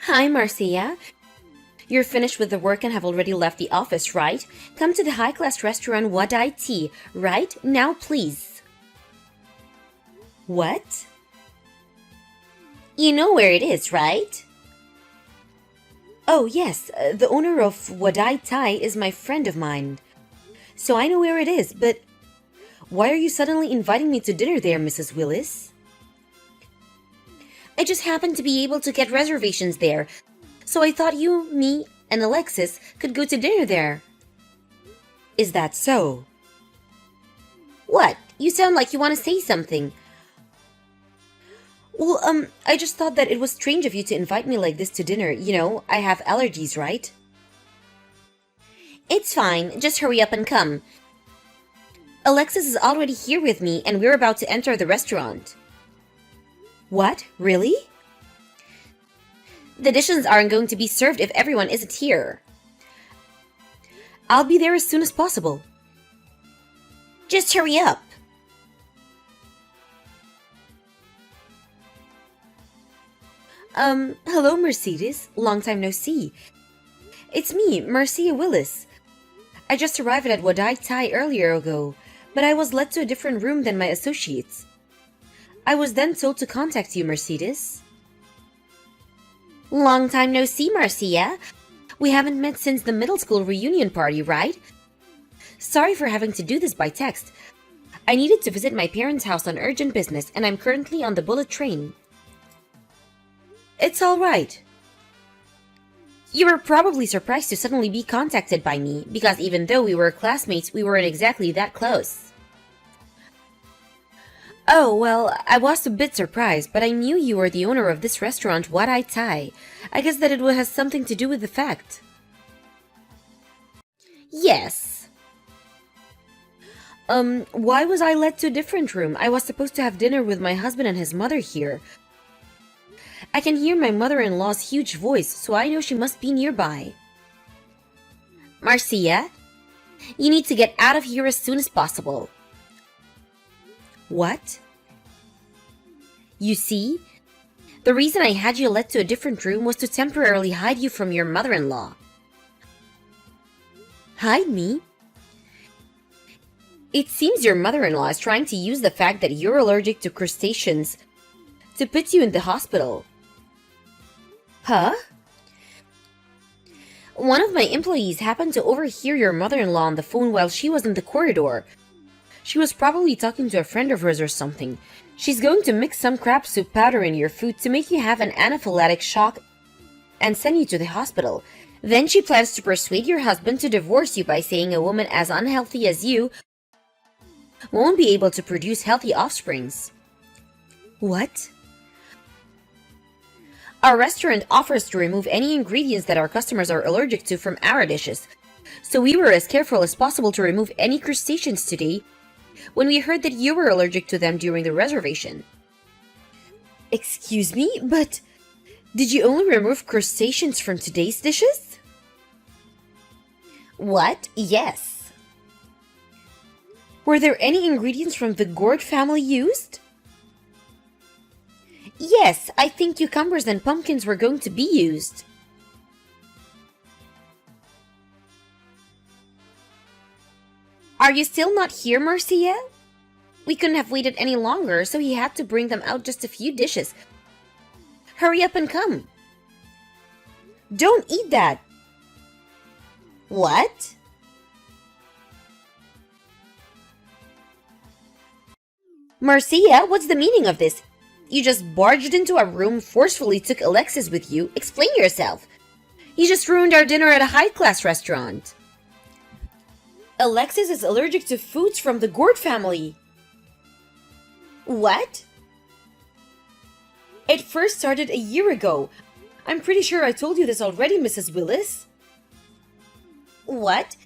Hi, Marcia. You're finished with the work and have already left the office, right? Come to the high-class restaurant Wadai Tea, right? Now, please. What? You know where it is, right? Oh, yes. The owner of Wadai Thai is my friend of mine. So I know where it is, but why are you suddenly inviting me to dinner there, Mrs. Willis? I just happened to be able to get reservations there, so I thought you, me, and Alexis could go to dinner there. Is that so? What? You sound like you want to say something. Well, I just thought that it was strange of you to invite me like this to dinner. You know, I have allergies, right? It's fine. Just hurry up and come. Alexis is already here with me, and we're about to enter the restaurant. What? Really? The dishes aren't going to be served if everyone isn't here. I'll be there as soon as possible. Just hurry up. Hello, Mercedes. Long time no see. It's me, Marcia Willis. I just arrived at Wadai Thai earlier ago, but I was led to a different room than my associates. I was then told to contact you, Mercedes. Long time no see, Marcia. We haven't met since the middle school reunion party, right? Sorry for having to do this by text. I needed to visit my parents' house on urgent business, and I'm currently on the bullet train. It's all right. You were probably surprised to suddenly be contacted by me, because even though we were classmates, we weren't exactly that close. Oh, well, I was a bit surprised, but I knew you were the owner of this restaurant, Wadai Thai. I guess that it has something to do with the fact. Yes. Why was I led to a different room? I was supposed to have dinner with my husband and his mother here. I can hear my mother-in-law's huge voice, so I know she must be nearby. Marcia, you need to get out of here as soon as possible. What? You see, the reason I had you led to a different room was to temporarily hide you from your mother-in-law. Hide me? It seems your mother-in-law is trying to use the fact that you're allergic to crustaceans to put you in the hospital. Huh? One of my employees happened to overhear your mother-in-law on the phone while she was in the corridor. She was probably talking to a friend of hers or something. She's going to mix some crab soup powder in your food to make you have an anaphylactic shock and send you to the hospital. Then she plans to persuade your husband to divorce you by saying a woman as unhealthy as you won't be able to produce healthy offsprings. What? Our restaurant offers to remove any ingredients that our customers are allergic to from our dishes, so we were as careful as possible to remove any crustaceans today when we heard that you were allergic to them during the reservation. Excuse me, but did you only remove crustaceans from today's dishes? What? Yes. Were there any ingredients from the gourd family used? Yes, I think cucumbers and pumpkins were going to be used. Are you still not here, Marcia? We couldn't have waited any longer, so he had to bring them out just a few dishes. Hurry up and come. Don't eat that. What? Marcia, what's the meaning of this? You just barged into our room, forcefully took Alexis with you. Explain yourself. You just ruined our dinner at a high-class restaurant. Alexis is allergic to foods from the gourd family. What? It first started a year ago. I'm pretty sure I told you this already, Mrs. Willis. What?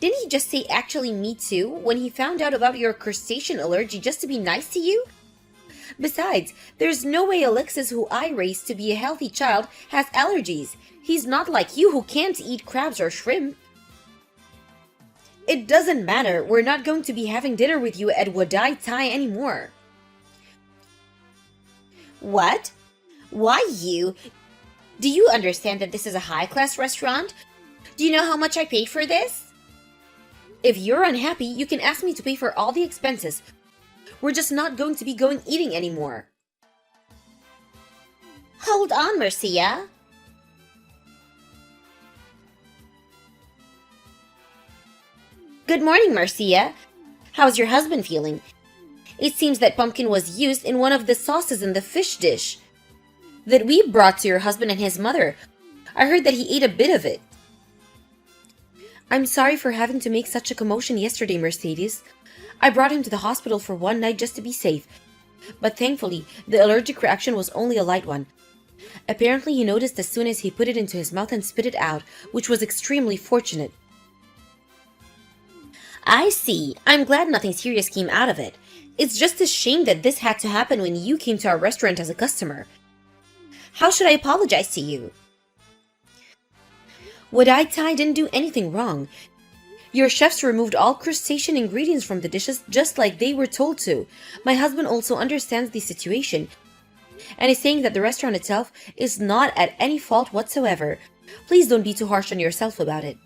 Didn't he just say actually me too when he found out about your crustacean allergy just to be nice to you? Besides, there's no way Alexis, who I raised to be a healthy child, has allergies. He's not like you who can't eat crabs or shrimp. It doesn't matter. We're not going to be having dinner with you at Wadai Thai anymore. What? Why you? Do you understand that this is a high-class restaurant? Do you know how much I paid for this? If you're unhappy, you can ask me to pay for all the expenses. We're just not going to be going eating anymore. Hold on, Marcia. Good morning, Marcia. How's your husband feeling? It seems that pumpkin was used in one of the sauces in the fish dish that we brought to your husband and his mother. I heard that he ate a bit of it. I'm sorry for having to make such a commotion yesterday, Mercedes. I brought him to the hospital for one night just to be safe. But thankfully, the allergic reaction was only a light one. Apparently, he noticed as soon as he put it into his mouth and spit it out, which was extremely fortunate. I see. I'm glad nothing serious came out of it. It's just a shame that this had to happen when you came to our restaurant as a customer. How should I apologize to you? Wadai-tai didn't do anything wrong. Your chefs removed all crustacean ingredients from the dishes just like they were told to. My husband also understands the situation and is saying that the restaurant itself is not at any fault whatsoever. Please don't be too harsh on yourself about it.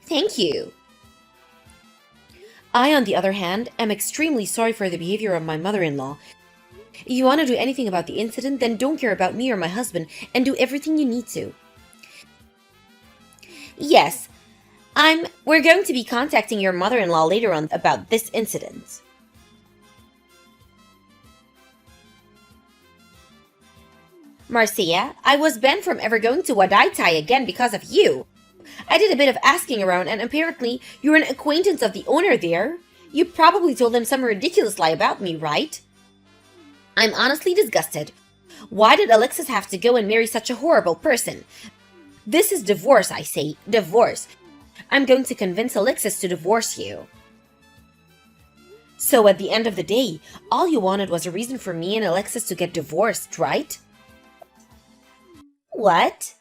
Thank you. I, on the other hand, am extremely sorry for the behavior of my mother-in-law. If you want to do anything about the incident, then don't care about me or my husband and do everything you need to. Yes, we're going to be contacting your mother-in-law later on about this incident. Marcia, I was banned from ever going to Wadai-tai again because of you. I did a bit of asking around and apparently you're an acquaintance of the owner there. You probably told them some ridiculous lie about me, right? I'm honestly disgusted. Why did Alexis have to go and marry such a horrible person? This is divorce, I say. Divorce. I'm going to convince Alexis to divorce you. So at the end of the day, all you wanted was a reason for me and Alexis to get divorced, right? What?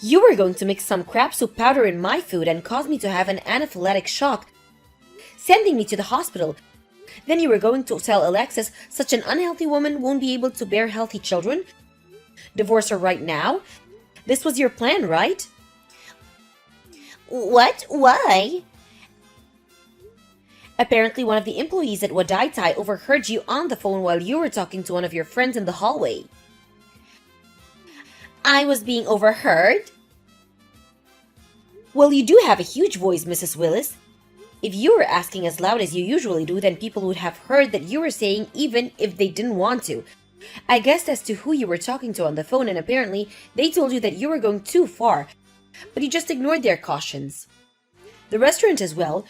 You were going to mix some crab soup powder in my food and cause me to have an anaphylactic shock, sending me to the hospital. Then you were going to tell Alexis such an unhealthy woman won't be able to bear healthy children? Divorce her right now? This was your plan, right? What? Why? Apparently one of the employees at Wadai-tai overheard you on the phone while you were talking to one of your friends in the hallway. I was being overheard? Well, you do have a huge voice, Mrs. Willis. If you were asking as loud as you usually do, then people would have heard that you were saying even if they didn't want to. I guessed as to who you were talking to on the phone, and apparently they told you that you were going too far, but you just ignored their cautions. The restaurant as well,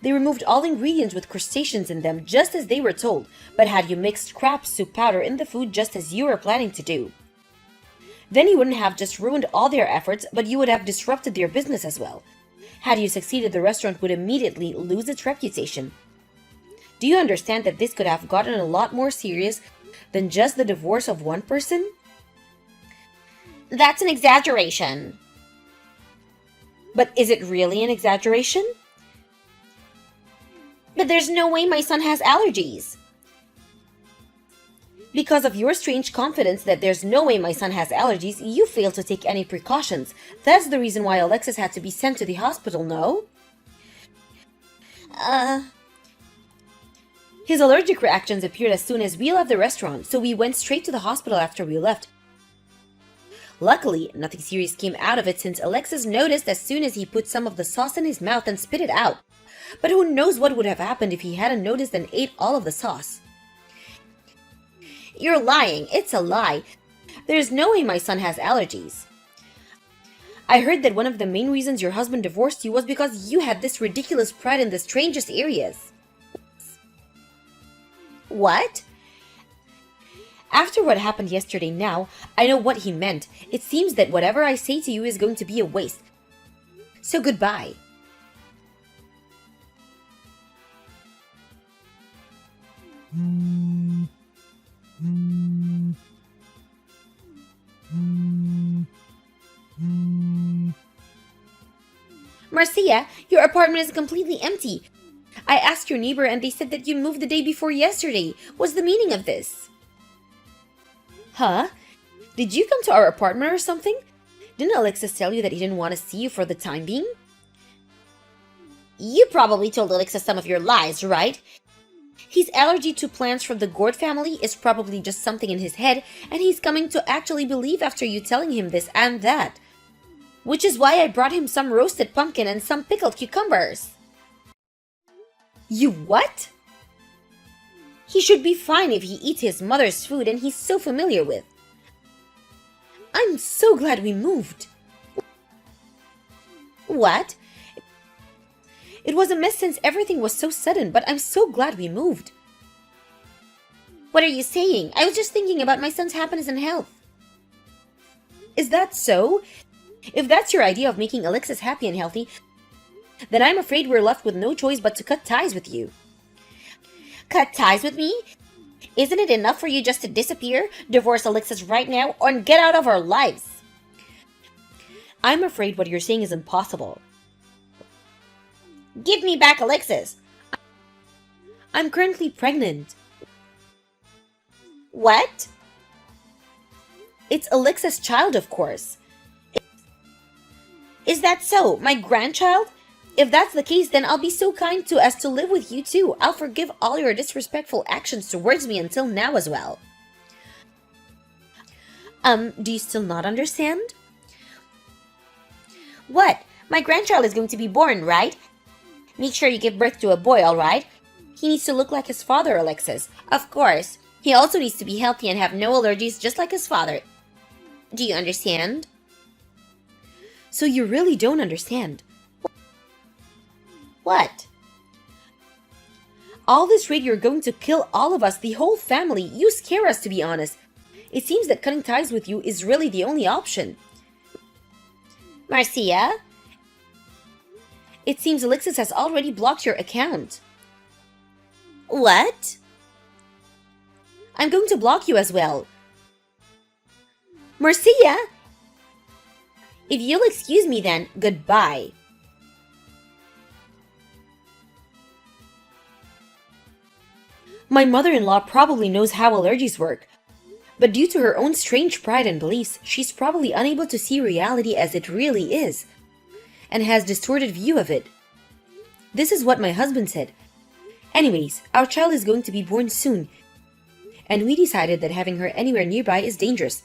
they removed all ingredients with crustaceans in them just as they were told, but had you mixed crab soup powder in the food just as you were planning to do. Then you wouldn't have just ruined all their efforts, but you would have disrupted their business as well. Had you succeeded, the restaurant would immediately lose its reputation. Do you understand that this could have gotten a lot more serious than just the divorce of one person? That's an exaggeration. But is it really an exaggeration? But there's no way my son has allergies. Because of your strange confidence that there's no way my son has allergies, you failed to take any precautions. That's the reason why Alexis had to be sent to the hospital, no? His allergic reactions appeared as soon as we left the restaurant, so we went straight to the hospital after we left. Luckily, nothing serious came out of it since Alexis noticed as soon as he put some of the sauce in his mouth and spit it out. But who knows what would have happened if he hadn't noticed and ate all of the sauce. You're lying. It's a lie. There's no way my son has allergies. I heard that one of the main reasons your husband divorced you was because you had this ridiculous pride in the strangest areas. What? After what happened yesterday now, I know what he meant. It seems that whatever I say to you is going to be a waste. So goodbye. Marcia, your apartment is completely empty. I asked your neighbor and they said that you moved the day before yesterday. What's the meaning of this? Huh? Did you come to our apartment or something? Didn't Alexis tell you that he didn't want to see you for the time being? You probably told Alexis some of your lies, right? His allergy to plants from the gourd family is probably just something in his head, and he's coming to actually believe after you telling him this and that. Which is why I brought him some roasted pumpkin and some pickled cucumbers. You what? He should be fine if he eats his mother's food and he's so familiar with. I'm so glad we moved. What? It was a mess since everything was so sudden, but I'm so glad we moved. What are you saying? I was just thinking about my son's happiness and health. Is that so? If that's your idea of making Alexis happy and healthy, then I'm afraid we're left with no choice but to cut ties with you. Cut ties with me? Isn't it enough for you just to disappear, divorce Alexis right now, or get out of our lives? I'm afraid what you're saying is impossible. Give me back Alexis. I'm currently pregnant. What? It's Alexis' child, of course. Is that so? My grandchild? If that's the case, then I'll be so kind as to live with you too. I'll forgive all your disrespectful actions towards me until now as well. Do you still not understand? What? My grandchild is going to be born, right? Make sure you give birth to a boy, alright? He needs to look like his father, Alexis. Of course. He also needs to be healthy and have no allergies just like his father. Do you understand? So you really don't understand. What? All this rate, you're going to kill all of us, the whole family. You scare us, to be honest. It seems that cutting ties with you is really the only option. Marcia? It seems Alexis has already blocked your account. What? I'm going to block you as well. Marcia? If you'll excuse me then, goodbye. My mother-in-law probably knows how allergies work, but due to her own strange pride and beliefs, she's probably unable to see reality as it really is, and has distorted view of it. This is what my husband said. Anyways, our child is going to be born soon, and we decided that having her anywhere nearby is dangerous.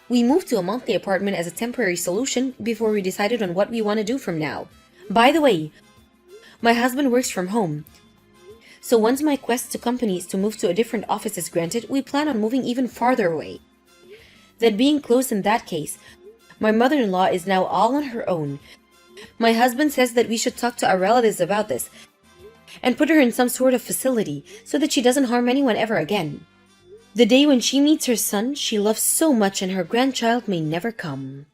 We moved to a monthly apartment as a temporary solution before we decided on what we want to do from now. By the way, my husband works from home, so once my quest to companies to move to a different office is granted, we plan on moving even farther away. That being closed in that case, my mother-in-law is now all on her own. My husband says that we should talk to our relatives about this and put her in some sort of facility so that she doesn't harm anyone ever again. The day when she meets her son she loves so much and her grandchild may never come.